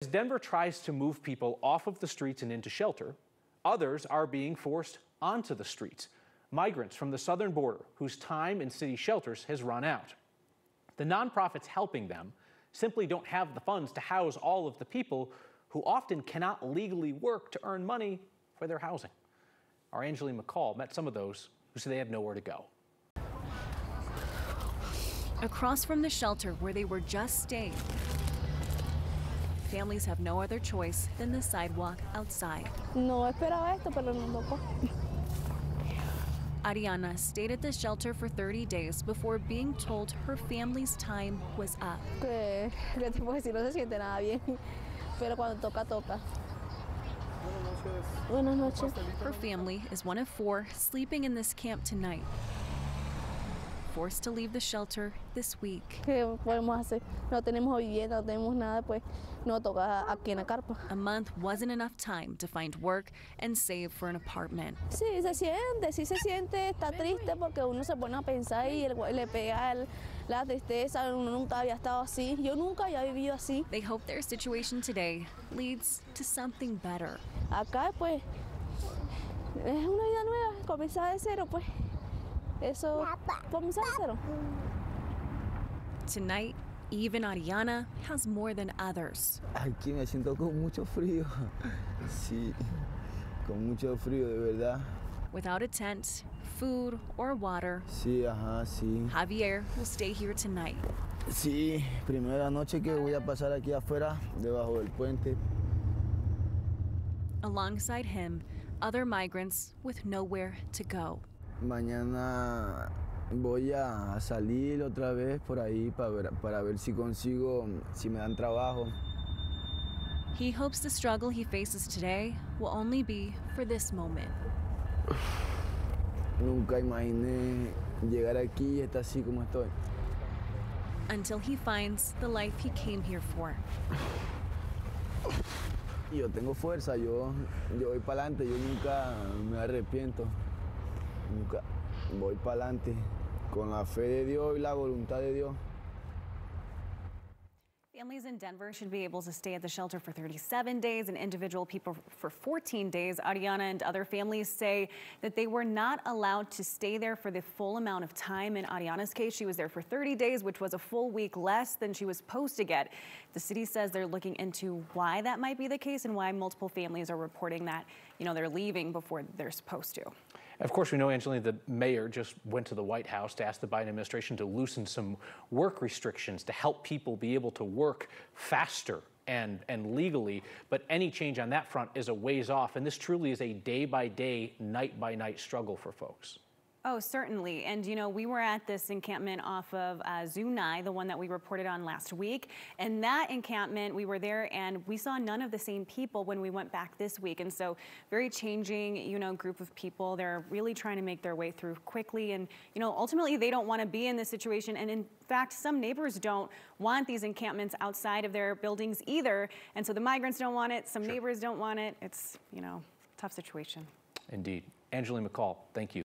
As Denver tries to move people off of the streets and into shelter, others are being forced onto the streets. Migrants from the southern border whose time in city shelters has run out. The nonprofits helping them simply don't have the funds to house all of the people who often cannot legally work to earn money for their housing. Our Angeline McCall met some of those who say they have nowhere to go. Across from the shelter where they were just staying, families have no other choice than the sidewalk outside. No esperaba esto, pero nos tocó. Ariana stayed at the shelter for 30 days before being told her family's time was up. Que te puedo decir, no se siente nada bien, pero cuando toca, toca. Buenas noches. Her family is one of 4 sleeping in this camp tonight, forced to leave the shelter this week. ¿Qué podemos hacer? No tenemos vivienda, no tenemos nada, pues nos toca aquí en la carpa. A month wasn't enough time to find work and save for an apartment. Sí se siente, está triste porque uno se pone a pensar y le pega la tristeza, uno nunca había estado así, yo nunca había vivido así. They hope their situation today leads to something better. Acá pues es una vida nueva, comenzar de cero pues. Eso, comenzar de cero. Tonight, even Ariana has more than others. Aquí me siento con mucho frío. Sí, con mucho frío, de verdad. Without a tent, food, or water, Sí, ajá, sí. Javier will stay here tonight. Sí, primera noche que voy a pasar aquí afuera, debajo del puente. Alongside him, other migrants with nowhere to go. Mañana voy a salir otra vez por ahí para ver si consigo, si me dan trabajo. He hopes the struggle he faces today will only be for this moment. Nunca imaginé llegar aquí y estar así como estoy. Until he finds the life he came here for. Yo tengo fuerza, yo voy para adelante, yo nunca me arrepiento. Nunca voy para adelante con la fe de Dios y la voluntad de Dios. Families in Denver should be able to stay at the shelter for 37 days and individual people for 14 days. Ariana and other families say that they were not allowed to stay there for the full amount of time. In Ariana's case, she was there for 30 days, which was a full week less than she was supposed to get. The city says they're looking into why that might be the case and why multiple families are reporting that, they're leaving before they're supposed to. Of course, we know, Angeline, the mayor just went to the White House to ask the Biden administration to loosen some work restrictions to help people be able to work faster and legally. But any change on that front is a ways off. And this truly is a day-by-day, night-by-night struggle for folks. Oh, certainly. And, we were at this encampment off of Zunai, the one that we reported on last week. And that encampment, we were there and we saw none of the same people when we went back this week. And so very changing, group of people. They're really trying to make their way through quickly. And, ultimately they don't want to be in this situation. And in fact, some neighbors don't want these encampments outside of their buildings either. And so the migrants don't want it. Some neighbors don't want it. It's, tough situation. Indeed. Angeline McCall, thank you.